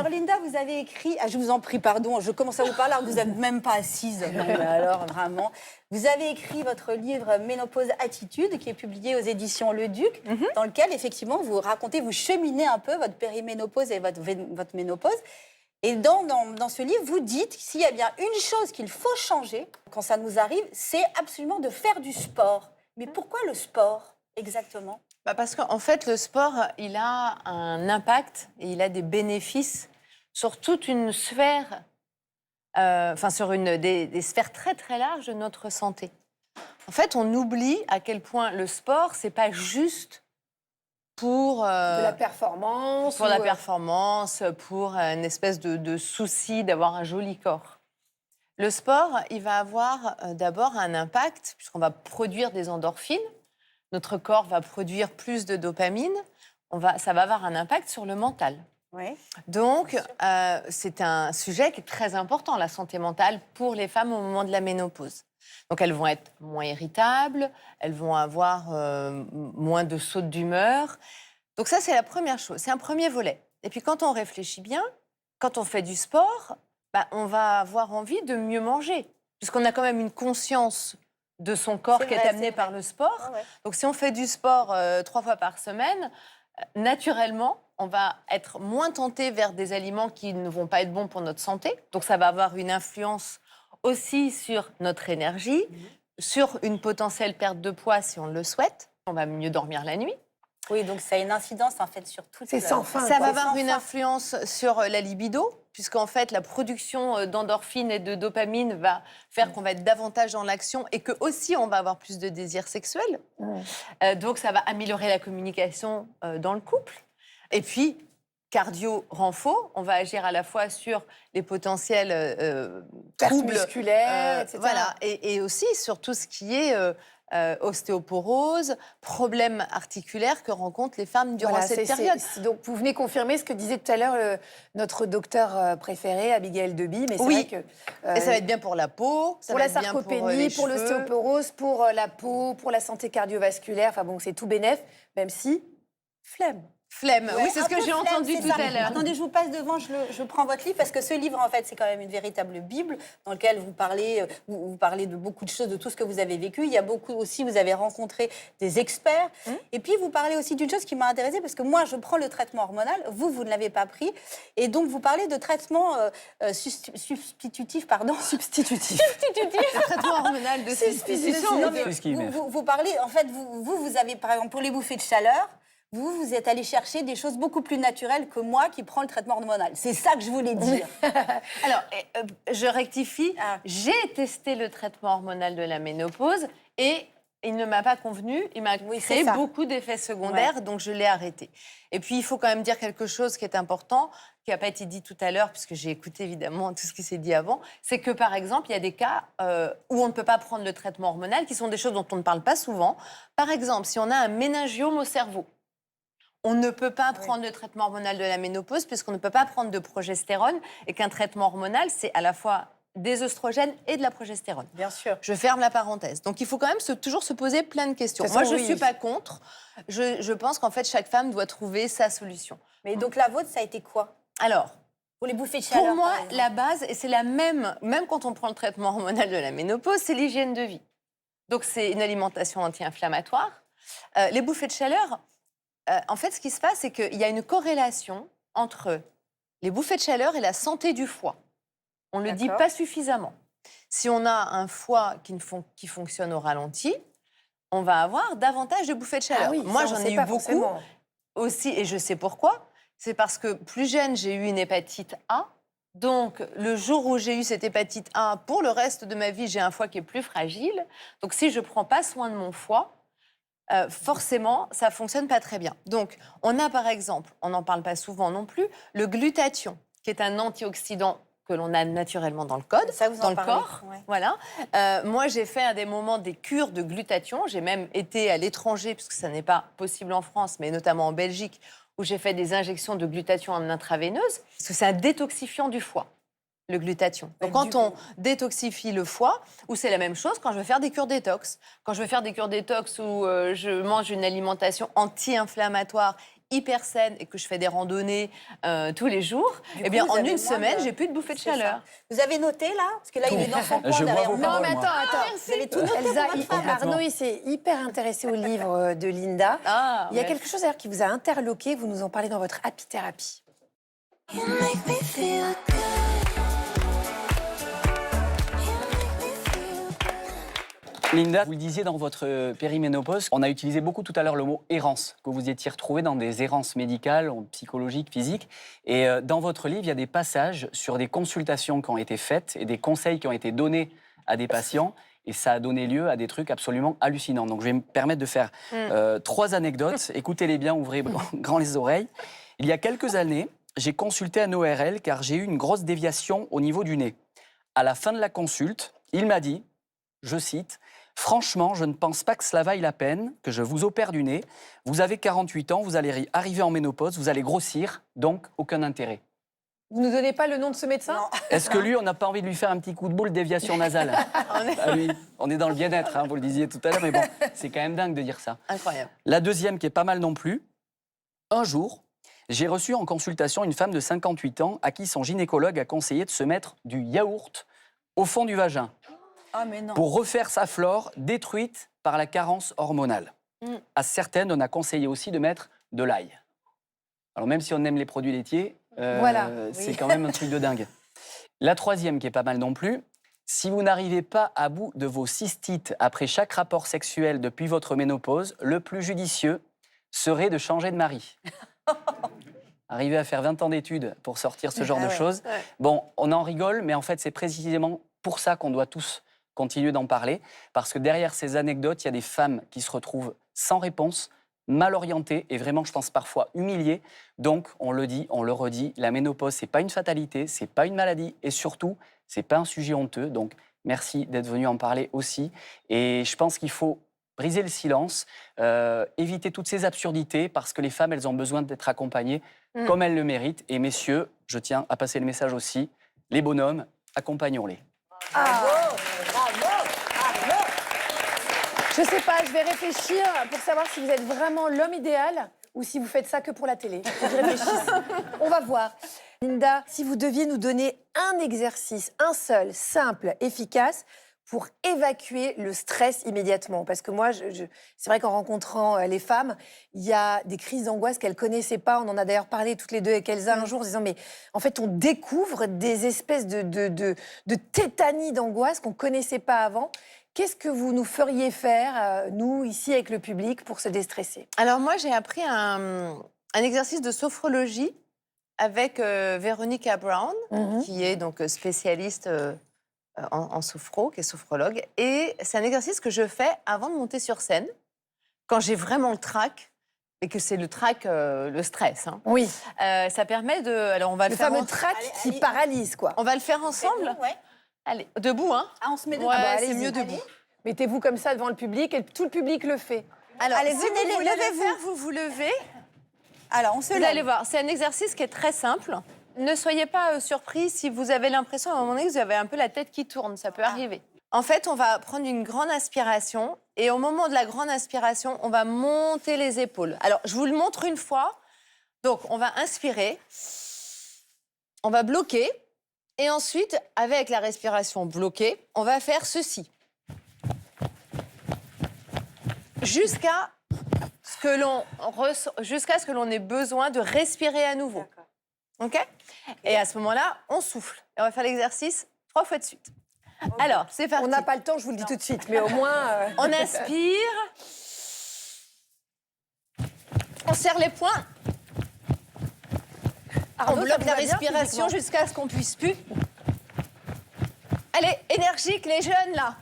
Alors Linda, vous avez écrit, je vous en prie, pardon, je commence à vous parler alors que vous n'êtes même pas assise. Non, mais alors vraiment, vous avez écrit votre livre Ménopause Attitude, qui est publié aux éditions Le Duc, dans lequel effectivement vous racontez, vous cheminez un peu votre périménopause et votre ménopause. Et dans ce livre, vous dites s'il y a bien une chose qu'il faut changer quand ça nous arrive, c'est absolument de faire du sport. Mais pourquoi le sport exactement ? Parce qu'en fait, le sport, il a un impact et il a des bénéfices sur toute une sphère, sur des sphères très très larges de notre santé. En fait, on oublie à quel point le sport, c'est pas juste pour de la performance. Pour la performance, pour une espèce de souci d'avoir un joli corps. Le sport, il va avoir d'abord un impact, puisqu'on va produire des endorphines. Notre corps va produire plus de dopamine. Ça va avoir un impact sur le mental. Oui. Donc, c'est un sujet qui est très important, la santé mentale, pour les femmes au moment de la ménopause. Donc, elles vont être moins irritables, elles vont avoir moins de sautes d'humeur. Donc ça, c'est la première chose. C'est un premier volet. Et puis, quand on réfléchit bien, quand on fait du sport, on va avoir envie de mieux manger, puisqu'on a quand même une conscience de son corps qui est amenée par le sport. Ah ouais. Donc, si on fait du sport 3 fois par semaine, naturellement, on va être moins tenté vers des aliments qui ne vont pas être bons pour notre santé. Donc, ça va avoir une influence aussi sur notre énergie, sur une potentielle perte de poids si on le souhaite. On va mieux dormir la nuit. Oui, donc ça a une incidence en fait sur toute. C'est sans fin. Ça va avoir une influence sur la libido, puisqu'en fait la production d'endorphines et de dopamine va faire qu'on va être davantage dans l'action et que aussi on va avoir plus de désirs sexuels. Donc ça va améliorer la communication dans le couple. Et puis cardio renfo, on va agir à la fois sur les potentiels troubles musculaires, etc. Voilà, et aussi sur tout ce qui est ostéoporose, problèmes articulaires que rencontrent les femmes durant cette période. Donc, vous venez confirmer ce que disait tout à l'heure notre docteur préféré, Abigail Deby. Mais c'est vrai que, et ça va être bien pour la peau, pour la sarcopénie, pour l'ostéoporose, pour la peau, pour la santé cardiovasculaire. Enfin bon, c'est tout bénef, même si flemme. Flemme, oui, c'est ce que j'ai entendu tout à l'heure. Attendez, je vous passe devant, je prends votre livre, parce que ce livre, en fait, c'est quand même une véritable Bible dans lequel vous parlez de beaucoup de choses, de tout ce que vous avez vécu. Il y a beaucoup aussi, vous avez rencontré des experts. Et puis, vous parlez aussi d'une chose qui m'a intéressée, parce que moi, je prends le traitement hormonal, vous ne l'avez pas pris. Et donc, vous parlez de traitement substitutif. Le traitement hormonal de substitution. Vous parlez, en fait, vous avez, par exemple, pour les bouffées de chaleur, vous êtes allé chercher des choses beaucoup plus naturelles que moi qui prends le traitement hormonal. C'est ça que je voulais dire. Alors, je rectifie. J'ai testé le traitement hormonal de la ménopause et il ne m'a pas convenu. Il m'a créé beaucoup d'effets secondaires, donc je l'ai arrêté. Et puis, il faut quand même dire quelque chose qui est important, qui n'a pas été dit tout à l'heure, puisque j'ai écouté évidemment tout ce qui s'est dit avant, c'est que, par exemple, il y a des cas où on ne peut pas prendre le traitement hormonal, qui sont des choses dont on ne parle pas souvent. Par exemple, si on a un méningiome au cerveau, on ne peut pas prendre le traitement hormonal de la ménopause puisqu'on ne peut pas prendre de progestérone et qu'un traitement hormonal, c'est à la fois des oestrogènes et de la progestérone. Bien sûr. Je ferme la parenthèse. Donc, il faut quand même toujours se poser plein de questions. Moi, je ne suis pas contre. Je pense qu'en fait, chaque femme doit trouver sa solution. Mais donc, la vôtre, ça a été quoi ? Alors, pour les bouffées de chaleur, pour moi, la base, et c'est la même quand on prend le traitement hormonal de la ménopause, c'est l'hygiène de vie. Donc, c'est une alimentation anti-inflammatoire. Les bouffées de chaleur... en fait, ce qui se passe, c'est qu'il y a une corrélation entre les bouffées de chaleur et la santé du foie. On ne le dit pas suffisamment. Si on a un foie qui fonctionne au ralenti, on va avoir davantage de bouffées de chaleur. Moi, j'en ai eu beaucoup aussi, et je sais pourquoi. C'est parce que plus jeune, j'ai eu une hépatite A. Donc, le jour où j'ai eu cette hépatite A, pour le reste de ma vie, j'ai un foie qui est plus fragile. Donc, si je ne prends pas soin de mon foie, forcément, ça ne fonctionne pas très bien. Donc, on a par exemple, on n'en parle pas souvent non plus, le glutathion, qui est un antioxydant que l'on a naturellement dans le corps. Ouais. Voilà. Moi, j'ai fait à des moments des cures de glutathion. J'ai même été à l'étranger, puisque ça n'est pas possible en France, mais notamment en Belgique, où j'ai fait des injections de glutathion en intraveineuse, parce que c'est un détoxifiant du foie. Le glutathion. Donc, quand on détoxifie le foie, ou c'est la même chose quand je veux faire des cures détox. Quand je veux faire des cures détox où je mange une alimentation anti-inflammatoire hyper saine et que je fais des randonnées tous les jours, Du eh bien, coup, vous en avez une moins semaine, de- j'ai plus de bouffées de C'est ça. chaleur. Vous avez noté là? Parce que là, il est dans son coin Je vois derrière vos moi. Non, mais moi. attends. Vous avez tout noté Elsa, pour votre femme. Arnaud, il s'est hyper intéressé au livre de Linda. Ah, Il y a ouais. quelque chose d'ailleurs qui vous a interloqué, vous nous en parlez dans votre Happy Therapy. You make me feel good. You make me feel Linda, vous le disiez dans votre périménopause, on a utilisé beaucoup tout à l'heure le mot errance, que vous étiez retrouvée dans des errances médicales, psychologiques, physiques. Et dans votre livre, il y a des passages sur des consultations qui ont été faites et des conseils qui ont été donnés à des patients. Et ça a donné lieu à des trucs absolument hallucinants. Donc je vais me permettre de faire 3 anecdotes. Écoutez-les bien, ouvrez grand les oreilles. Il y a quelques années, j'ai consulté un ORL car j'ai eu une grosse déviation au niveau du nez. À la fin de la consulte, il m'a dit, je cite, « Franchement, je ne pense pas que cela vaille la peine que je vous opère du nez. Vous avez 48 ans, vous allez arriver en ménopause, vous allez grossir, donc aucun intérêt. » Vous ne nous donnez pas le nom de ce médecin? Non. Est-ce que lui, on n'a pas envie de lui faire un petit coup de boule déviation nasale? Ah oui, on est dans le bien-être, hein, vous le disiez tout à l'heure, mais bon, c'est quand même dingue de dire ça. Incroyable. La deuxième, qui est pas mal non plus, un jour, j'ai reçu en consultation une femme de 58 ans à qui son gynécologue a conseillé de se mettre du yaourt au fond du vagin Ah, mais non. pour refaire sa flore détruite par la carence hormonale. À certaines, on a conseillé aussi de mettre de l'ail. Alors même si on aime les produits laitiers, Voilà, c'est oui. quand même un truc de dingue. La troisième, qui est pas mal non plus, si vous n'arrivez pas à bout de vos cystites après chaque rapport sexuel depuis votre ménopause, le plus judicieux serait de changer de mari. Arriver à faire 20 ans d'études pour sortir ce genre Ah de ouais. choses. Ouais. Bon, on en rigole, mais en fait, c'est précisément pour ça qu'on doit tous continuer d'en parler, parce que derrière ces anecdotes, il y a des femmes qui se retrouvent sans réponse, mal orientées et vraiment, je pense, parfois humiliées. Donc, on le dit, on le redit, la ménopause, c'est pas une fatalité, c'est pas une maladie et surtout, c'est pas un sujet honteux. Donc, merci d'être venu en parler aussi. Et je pense qu'il faut briser le silence, éviter toutes ces absurdités, parce que les femmes, elles ont besoin d'être accompagnées comme elles le méritent. Et messieurs, je tiens à passer le message aussi, les bonhommes, accompagnons-les. Je sais pas, je vais réfléchir pour savoir si vous êtes vraiment l'homme idéal ou si vous faites ça que pour la télé. Faut que je réfléchisse. On va voir. Linda, si vous deviez nous donner un exercice, un seul, simple, efficace, pour évacuer le stress immédiatement. Parce que moi, c'est vrai qu'en rencontrant les femmes, il y a des crises d'angoisse qu'elles ne connaissaient pas. On en a d'ailleurs parlé toutes les deux avec Elsa un jour, en disant, mais en fait, on découvre des espèces de tétanie d'angoisse qu'on ne connaissait pas avant. Qu'est-ce que vous nous feriez faire, nous, ici, avec le public, pour se déstresser? Alors moi, j'ai appris un exercice de sophrologie avec Veronica Brown, qui est donc spécialiste en sophro, qui est sophrologue. Et c'est un exercice que je fais avant de monter sur scène, quand j'ai vraiment le trac, et que c'est le trac, le stress. Hein. Oui, Ça permet de... Alors on va le le faire fameux en- trac Allez, qui allez. paralyse, quoi. On va le faire ensemble. Ouais. Allez, debout, hein. Ah, on se met Ouais, dedans. c'est allez-y. mieux debout. Mettez-vous comme ça devant le public et tout le public le fait. Alors, Allez, si venez, vous voulez le levez-vous. faire, vous vous levez. Alors, on se Vous lève. allez voir, c'est un exercice qui est très simple. Ne soyez pas surpris si vous avez l'impression à un moment donné que vous avez un peu la tête qui tourne, ça peut arriver. En fait, on va prendre une grande inspiration et au moment de la grande inspiration, on va monter les épaules. Alors, je vous le montre une fois. Donc, on va inspirer, on va bloquer et ensuite, avec la respiration bloquée, on va faire ceci. Jusqu'à ce que l'on ait besoin de respirer à nouveau. OK? Et à ce moment-là, on souffle. Et on va faire l'exercice 3 fois de suite. Alors, c'est parti. On n'a pas le temps, je vous le dis tout de suite, mais au moins... On inspire. On serre les poings. On Arnaud, ça bloque vous la va bien, respiration physiquement? jusqu'à ce qu'on puisse plus. Allez, énergique les jeunes là.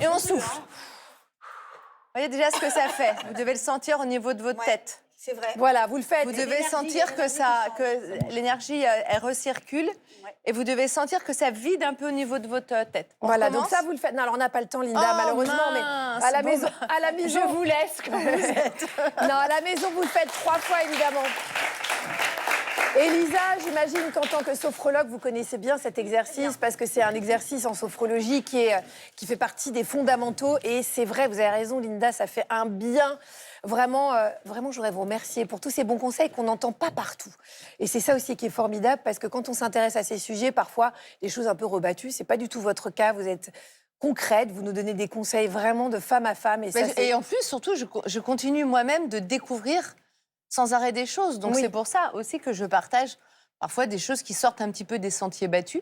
Et on souffle. Vous voyez déjà ce que ça fait. Vous devez le sentir au niveau de votre Ouais. tête. C'est vrai. Voilà, vous le faites. Vous devez l'énergie, sentir que l'énergie elle recircule Ouais. et vous devez sentir que ça vide un peu au niveau de votre tête. On Voilà, donc commence. ça, vous le faites. Non, alors on n'a pas le temps, Linda, Oh, malheureusement, mince. mais à la Bon, maison... bah, À la maison je vous laisse comme vous êtes. Non, à la maison, vous le faites 3 fois, évidemment. Elisa, j'imagine qu'en tant que sophrologue, vous connaissez bien cet exercice parce que c'est un exercice en sophrologie qui fait partie des fondamentaux. Et c'est vrai, vous avez raison, Linda, ça fait un bien Vraiment, vraiment, je voudrais vous remercier pour tous ces bons conseils qu'on n'entend pas partout. Et c'est ça aussi qui est formidable, parce que quand on s'intéresse à ces sujets, parfois, des choses un peu rebattues, c'est pas du tout votre cas. Vous êtes concrète, vous nous donnez des conseils vraiment de femme à femme. Et en plus, surtout, je continue moi-même de découvrir sans arrêt des choses. Donc Oui. c'est pour ça aussi que je partage parfois des choses qui sortent un petit peu des sentiers battus.